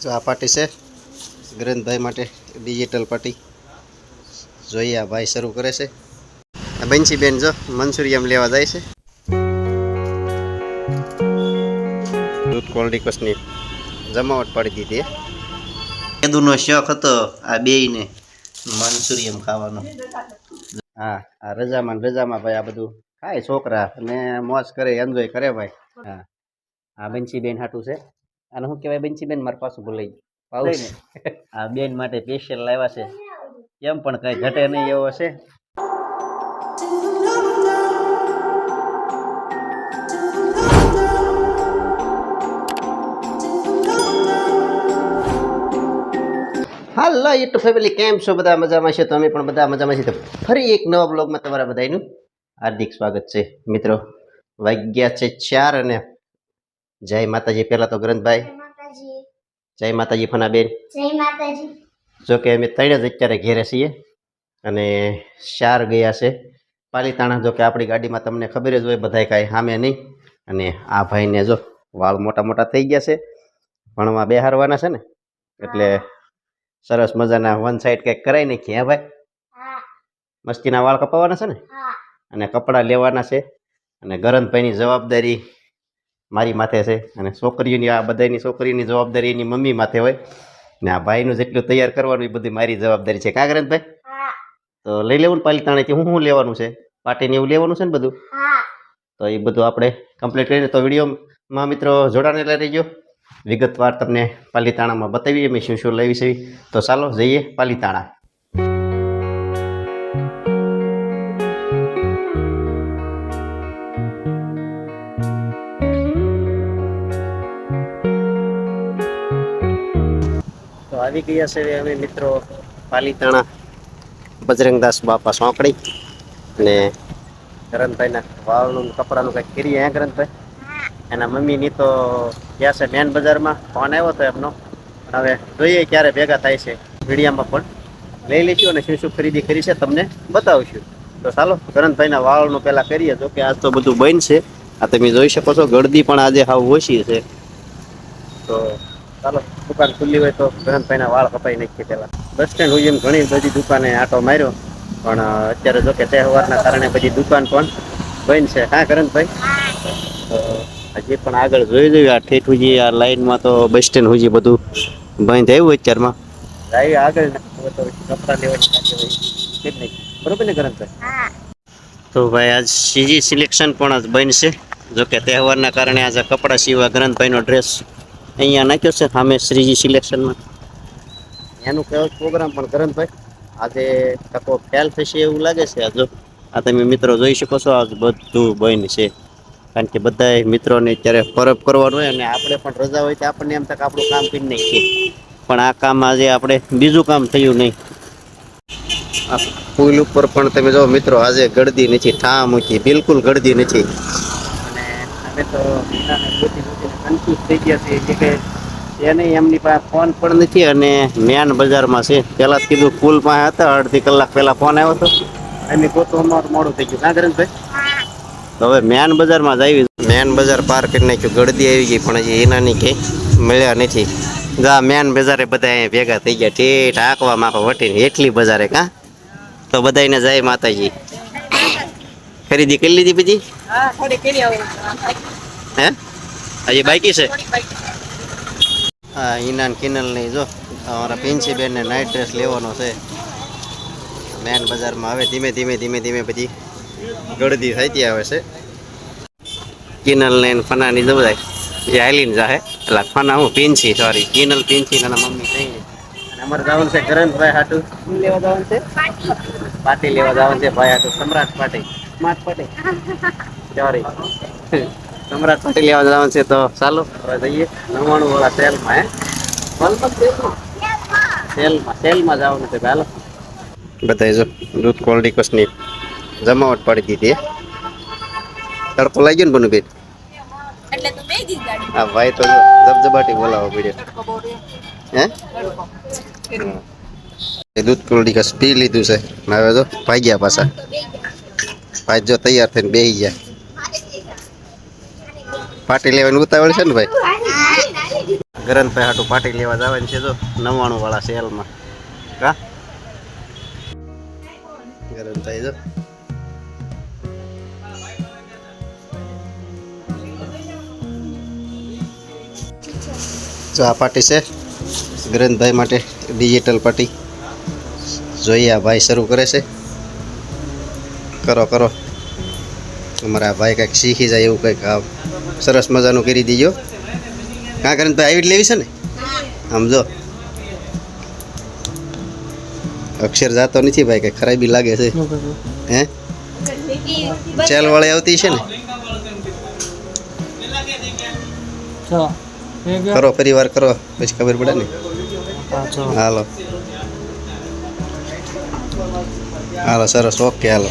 જો આ પાર્ટી છે ગ્રંથભાઈ માટે ડિજિટલ પાર્ટી. જોઈએ આ ભાઈ શરૂ કરે છે. બંસીબેન જો મંચુરિયમ લેવા જાય છે. દૂધ કોલ્ડ કસની જમાવટ પાડી દીધી. કેદુનો શોખ હતો આ બેયને મંચુરિયમ ખાવાનો. હા આ રજામાં ભાઈ આ બધું ખાય છોકરા અને મોજ કરે એન્જોય કરે ભાઈ. હા આ બંસીબેન હાટું છે. આને શું કહેવાય બંસીબેન? મારે પાછું ભૂલાઈ ગયું. આ બેન માટે સ્પેશિયલ લાવ્યા છે. એમ પણ કઈ ઘટે નહીં એવો છે. હાલો યુટ્યુબ ફેમિલી, કેમ છો? બધા મજામાં છે? તો અમે પણ બધા મજામાં છીએ. તો ફરી એક નવા બ્લોગમાં તમારા બધાનું હાર્દિક સ્વાગત છે. મિત્રો વાગ્યા છે 4 અને જય માતાજી. પહેલા તો ગ્રંથભાઈ જય માતાજી. ફનાબેન જય માતાજી. જો કે અમે 3 જ અત્યારે ઘેરે છીએ અને 4 ગયા છે પાલીતાણા. જો કે આપણી ગાડીમાં તમને ખબર જ હોય બધાય કાંઈ સામે નહીં. અને આ ભાઈને જો વાળ મોટા મોટા થઈ ગયા છે, ભણવા બેહારવાના છે ને, એટલે સરસ મજાના વન સાઈડ કંઈક કરાવી નાખીએ. હે ભાઈ? મસ્તીના વાળ કપાવવાના છે ને, અને કપડાં લેવાના છે. અને ગરંતભાઈની જવાબદારી મારી માથે છે, અને છોકરીઓની આ બધાની છોકરીની જવાબદારી એની મમ્મી માથે હોય. ને આ ભાઈનું જેટલું તૈયાર કરવાનું એ બધી મારી જવાબદારી છે. કા ગરંતભાઈ? તો લઈ લેવું ને પાલીતાણાથી. હું લેવાનું છે? પાટીને એવું લેવાનું છે ને બધું? તો એ બધું આપણે કમ્પ્લીટ કરીને તો વિડીયોમાં મિત્રો જોડાને રહીજો. વિગતવાર તમને પાલીતાણામાં બતાવીએ અમે શું શું લેવી છે. તો ચાલો જઈએ પાલીતાણા. તો આવી ગયા છે અમે મિત્રો પાલીતાણા બજરંગદાસ બાપા સોંકડી. અને કરણભાઈના વાળનું કપડાનું કંઈક કરીએ. હે કરણભાઈ? એના મમ્મીની તો ગયા છે મેન બજારમાં. ફોન આવ્યો હતો એમનો. હવે જોઈએ ક્યારે ભેગા થાય છે. મીડિયામાં પણ લઈ લઈશું અને શું શું ખરીદી કરી છે તમને બતાવશું. તો ચાલો કરણભાઈના વાળનું પહેલાં કરીએ. જો કે આજ તો બધું બંધ છે. આ તમે જોઈ શકો છો, ગળદી પણ આજે હાવ ઓછી છે. તો ચાલો દુકાન ખુલ્લી હોય તો કરણભાઈના વાળ કપાઈ નાખીએ. પહેલાં બસ સ્ટેન્ડ હોય એમ ઘણી બધી દુકાને આટો માર્યો, પણ અત્યારે જો કે તહેવારના કારણે બધી દુકાન પણ બંધ છે. હા કરણભાઈ? હજી પણ આગળ જોઈ જોઈએ. આ ઠેઠ હુજી આ લાઈનમાં તો બસ સ્ટેન્ડ હુજી બધું બંધ આવ્યું અત્યારમાં. જાય આગળ કપડા લેવાની બરોબર ને કરણભાઈ? તો ભાઈ આજ સીજી સિલેક્શન પણ આજ બંધ છે. જોકે તહેવારના કારણે આજે કપડાં સીવવા ગ્રંથભાઈનો ડ્રેસ અહીંયા નાખ્યો છે સામે શ્રીજી સિલેક્શનમાં. એનું કયો પ્રોગ્રામ પણ ગ્રંથભાઈ આજે ટકો ફેલ થશે એવું લાગે છે. આ જો આ તમે મિત્રો જોઈ શકો છો, આજ બધું બંધ છે. કારણ કે બધા મિત્રોને અત્યારે પરબ કરવાનું હોય અને આપણે પણ રજા હોય તો આપણને એમ તક આપણું કામ કરી નાખીએ. પણ આ કામ આજે આપણે બીજું કામ થયું નહીં. આ પુલ ઉપર પણ તમે જો મિત્રો આજે ગળદી નથી, ઠામ મૂકી, બિલકુલ ગળદી નથી. અને અમે તો કન્ફ્યુઝ થઈ ગયા છે કે એને એમની પાસે ફોન પણ નથી અને મેન બજારમાં છે. પહેલાં કીધું પુલ પાસે હતા, અડધી કલાક પહેલાં ફોન આવ્યો હતો. એમની પોતું અમારું મોડું થઈ ગયું. ના કરણભાઈ? તો હવે મેન બજારમાં જ આવી. મેન બજાર પાર કરી નાખ્યું, ગળદી આવી ગઈ, પણ હજી એનાની કંઈ મળ્યા નથી. જા મેન બજારે બધા અહીંયા ભેગા થઈ ગયા, ઠેઠ આંકવા માખો વટીને એટલી બજારે. કાં તો બધાને જય માતાજી. ખરીદી કરી લીધી બધી? હે હજી બાકી છે? હા ઈનાન કિનલ નહીં. જો અમારા પિન્સીબેનને નાઇટ ડ્રેસ લેવાનો છે મેન બજારમાં. હવે ધીમે ધીમે બધી ગળદી થતી આવે છે. કિનલ ને ફનાની જો બધા એ હાલીને જાહે. એટલે ફના હું પિન્સી, સોરી કિનલ પિન્સી અને મમ્મી થઈ. અને અમારે જવાનું છે કરણભાઈ હાટું. શું લેવા જવાનું છે? પાટી લેવા જવાનું છે ભાઈ હાટું. સમ્રાટ પાટી, સ્માર્ટ પાટી, સોરી સમ્રાટ પાટી લેવા જવાનું છે. તો ચાલો હવે જઈએ 99 વાળા સેલમાં. સેલમાં જવાનું છે. ચાલો બધા જો દૂધ કોલ્ડ કસની જમાવટ પાડી દીધી. તડકો લાગી ગયો ને બનુબેન? હા ભાઈ તો જબજબાટી બોલાવો પડ્યો. હે દૂધ કોલ્ડ કસ પી લીધું છે. હવે જો ભાગ્યા પાછા. ભાઈ જો તૈયાર થઈને બેસી ગયા. પાર્ટી લેવાની ઉતાવળ છે ને ભાઈ? ગરંતભાઈ હાટું પાટી લેવા જવાની છે જો 99 વાળા સેલમાં કા ગરંતભાઈ જો આ પાટી છે ગરંતભાઈ માટે ડિજિટલ પાટી જોઈએ આ ભાઈ શરૂ કરે છે કરો કરો અમારા ભાઈ કંઈક શીખી જાય એવું કંઈક સરસ મજાનું કરી દીજો કાં ગરંતભાઈ આવી જ લેવી છે ને આમ જો અક્ષર જાતો નથી ભાઈ કંઈક ખરાબી લાગે છે હે ચેલ વાળી આવતી છે ને કરો પરિવાર કરો પછી ખબર પડે ને હાલો હાલો સરસ ઓકે હાલો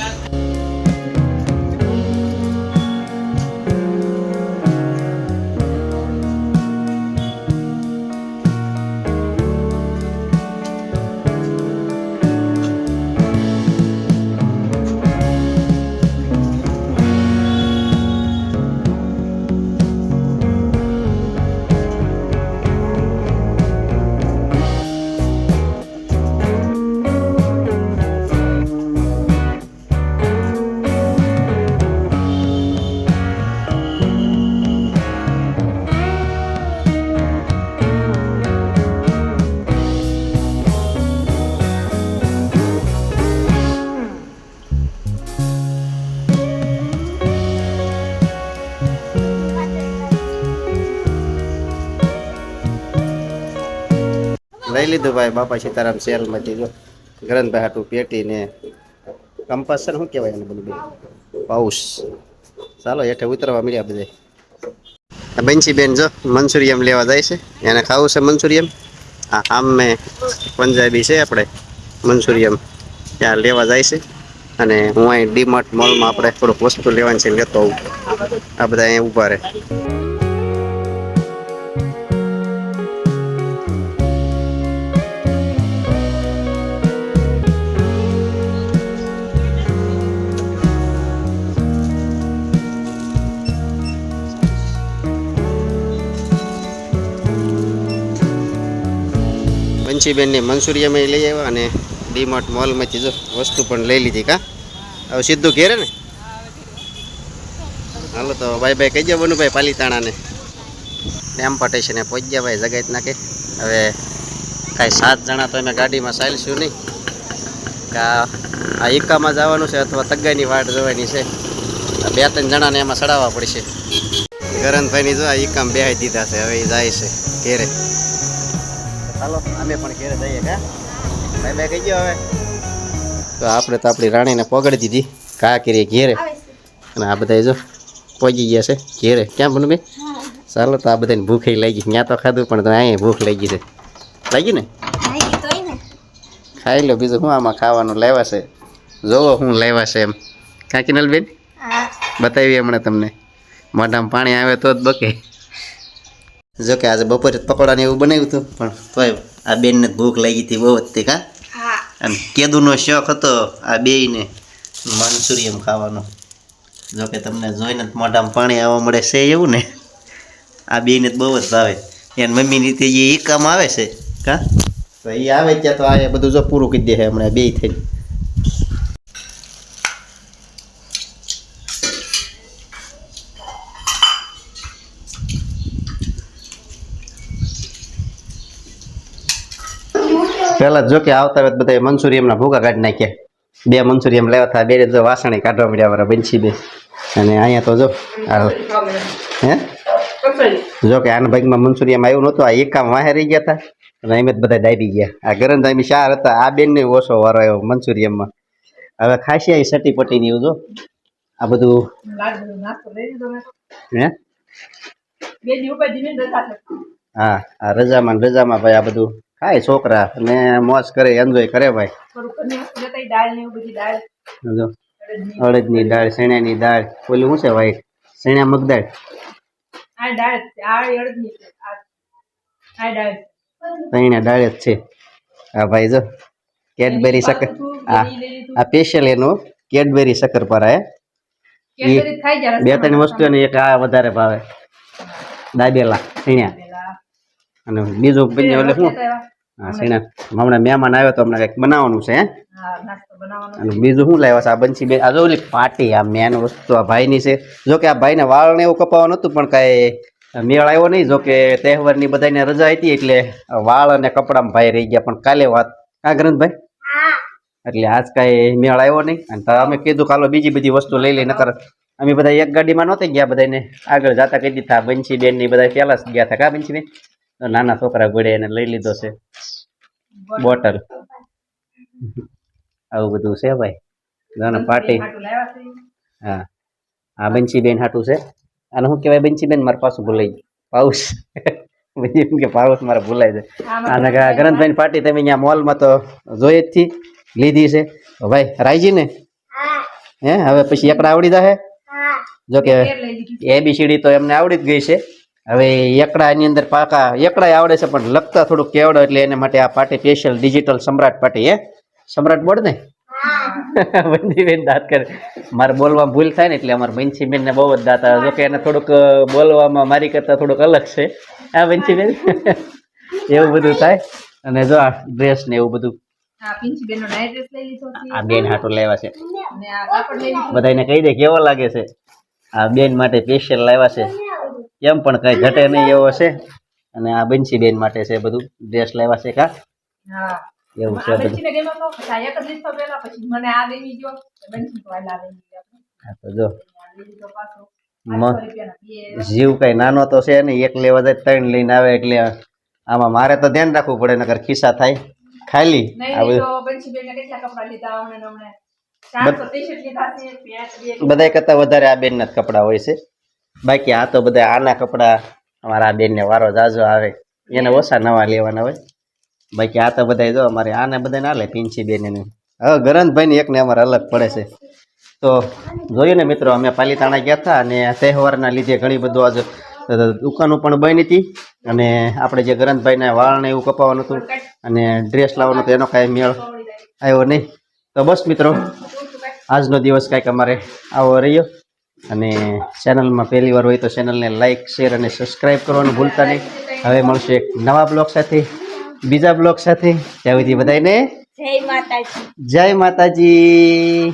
લઈ લીધું ભાઈ બાપા સીતારામ સેલમાંથી જો ગરંતભાઈ હાટું પેટી ને કંપાસ છે ને શું કહેવાય એને બધું પાઉસ ચાલો હેઠે ઉતરવા મળ્યા બધા બંસીબેન જો મંચુરિયમ લેવા જાય છે એને ખાવું છે મંચુરિયમ હા આમ મેં પંજાબી છે આપણે મંચુરિયમ ત્યાં લેવા જાય છે અને હું અહીં ડીમાર્ટ મોલમાં આપણે થોડુંક વસ્તુ લેવાની છે લેતો આવું આ બધા અહીંયા ઊભા રહે બંસીબેનની મંચુરિયમ લઈ આવ્યા અને ડીમાર્ટ મોલમાંથી જો વસ્તુ પણ લઈ લીધી કા હવે સીધું ઘેરે ને હાલો તો ભાઈ ભાઈ કહી જાવ બનુભાઈ પાલીતાણાને ડેમ પટેશને પહોંચી ગયા ભાઈ જગાઈ નાખે હવે કાંઈ 7 જણા તો અમે ગાડીમાં ચાલશું નહીં આ એકામાં જવાનું છે અથવા તગ્ગાની વાટ જોવાની છે 2-3 જણાને એમાં ચડાવવા પડશે ગરંતભાઈની જો આ એકામ બેહાઈ દીધા છે હવે એ જાય છે ઘેરે હાલો અમે પણ ઘેરે જઈએ કા ભાઈ ભાઈ કહી ગયો હવે તો આપણે તો આપણી રાણીને પકડી દીધી કા કરીએ ઘેરે અને આ બધા જો પહોંચી ગયા છે ઘેરે ક્યાં બનું બેન ચાલો તો આ બધાને ભૂખે લાગી ત્યાં તો ખાધું પણ તો અહીંયા ભૂખ લાગી છે લાગી ને ખાઈ લો બીજું શું આમાં ખાવાનું લાવ્યા છે જોવો શું લાવ્યા છે એમ કાકીનલ બેન બતાવીએ હમણાં તમને મોઢામાં પાણી આવે તો જ બકે જો કે આજે બપોરે પકોડાને એવું બનાવ્યું હતું પણ તોય આ બેનને ભૂખ લાગી હતી બહુ જ કા અને કેદુનો શોખ હતો આ બેયને મંચુરિયમ ખાવાનો જો કે તમને જોઈને મોઢામાં પાણી આવવા મળે છે એવું ને આ બેયને બહુ જ ભાવે એને મમ્મીની તે એ કામ આવે છે કા તો એ આવે ત્યાં તો આ બધું જો પૂરું કરી દે છે હમણાં બેય થઈને પહેલા જો કે આવતા વેત બધા મંચુરિયમના ભૂકા કાઢી નાખ્યા 2 મંચુરિયમ લેવા હતા બે જો વાસણે કાઢવા મળ્યા વાળા બંછી બે અને અહીંયા તો જો હે જો કે આના ભાગમાં મંચુરિયમ આવ્યું નહોતું આ એક કામ વાહે રહી ગયા હતા અને એમ જ બધા ડાયબી ગયા આ ગરંતભાઈ 4 હતા આ બેનને ઓછો વારો આવ્યો મંચુરિયમમાં હવે ખાસી આવી સટી પટી ની જો આ બધું હે હા આ રજામાં ભાઈ આ બધું ખાય છોકરા અને મોજ કરે એન્જોય કરે ભાઈ અડદની દાળ શેણાની દાળ ઓલું શું છે ભાઈ શેણા મગદાળ શેણા દાળ જ છે હા ભાઈ જો કેડબેરી શક્કર આ સ્પેશિયલ એનું કેડબેરી શક્કરપારા હે 2-3 વસ્તુ અને એક આ વધારે ભાવે દાબેલા શેણા અને બીજું બંને એટલે શું હા સીણા હમણાં મહેમાન આવ્યો તો હમણાં કંઈક બનાવવાનું છે હે અને બીજું શું લાવ્યા છે આ બંસી બેન આ જો ઓલી પાટી આ મેન વસ્તુ આ ભાઈની છે જો કે આ ભાઈને વાળ ને એવું કપાવવાનું હતું પણ કાંઈ મેળ આવ્યો નહીં જો કે તહેવારની બધાને રજા હતી એટલે વાળ અને કપડામાં ભાઈ રહી ગયા પણ કાલે વાત કા ગ્રંથભાઈ એટલે આજ કાંઈ મેળ આવ્યો નહીં અને તો અમે કીધું કાલો બીજી બધી વસ્તુ લઈ લઈ નકર અમે બધા એક ગાડીમાં નહોતા ગયા બધાને આગળ જાતા કહી દીધા બંસી બેન ની બધા પહેલા જ ગયા હતા કા બંસી બેન તો નાના છોકરા ઘોડે એને લઈ લીધો છે બોટલ આવું બધું છે ભાઈ નાના પાર્ટી હા આ બંસી બેન હાટું છે અને શું કહેવાય બંસી બેન મારે પાછું ભૂલાઈ ગયું પાઉસ એમ કે પાઉસ મારે ભૂલાય છે અને ગ્રંથભાઈ પાર્ટી તમે અહીંયા મોલમાં તો જોઈ જ થી લીધી છે ભાઈ રાયજી ને હે હવે પછી એકડા આવડી જશે જો કે ABCD તો એમને આવડી જ ગઈ છે હવે એકડા એની અંદર પાકા એકડા આવડે છે પણ લખતા થોડુંક કેવડો એટલે એના માટે આ પાર્ટી સ્પેશિયલ ડિજિટલ સમ્રાટ પાર્ટી હે સમ્રાટ બોર્ડ ને બંસીબેન દાંત કરે મારે બોલવામાં ભૂલ થાય ને એટલે અમારે બંસીબેન ને બહુ જ દાંત આવે જો કે એને થોડુંક બોલવામાં મારી કરતા થોડુંક અલગ છે હા બંસીબેન એવું બધું થાય અને જો આ ડ્રેસ ને એવું બધું આ બેન હાટું લેવા છે બધાને કહી દે કેવો લાગે છે આ બેન માટે સ્પેશિયલ લાવ્યા છે એમ પણ કઈ ઘટે નહીં એવો છે અને આ બંસી બેન માટે છે બધું ડ્રેસ લાવ્યા છે કા એવું છે બધું હા તો જો જીવ કઈ નાનો તો છે ને એક લેવા જાય 3 લઈને આવે એટલે આમાં મારે તો ધ્યાન રાખવું પડે નકર ખિસ્સા થાય ખાલી બધા કરતા વધારે આ બેન ના કપડા હોય છે બાકી આ તો બધા આના કપડા અમારા આ બેન ને વારો જાજો આવે એને ઓછા નવા લેવાના હોય બાકી આ તો બધા જો અમારે આને બધા ના લે પિંચી બેન એને હવે ગરંતભાઈ ને એક ને અમારે અલગ પડે છે તો જોયું ને મિત્રો અમે પાલીતાણા ગયા હતા અને તહેવારના લીધે ઘણી બધું આજે દુકાનો પણ બની હતી અને આપણે જે ગરંતભાઈને વાળ ને એવું કપાવવાનું હતું અને ડ્રેસ લાવવાનું હતું એનો કાંઈ મેળ આવ્યો નહીં તો બસ મિત્રો આજનો દિવસ કાંઈક અમારે આવો રહ્યો અને ચેનલમાં પહેલી વાર હોય તો ચેનલને લાઇક શેર અને સબસ્ક્રાઈબ કરવાનું ભૂલતા નહીં હવે મળશે એક નવા બ્લોગ સાથે બીજા બ્લોગ સાથે ત્યાં સુધી બધાને જય માતાજી.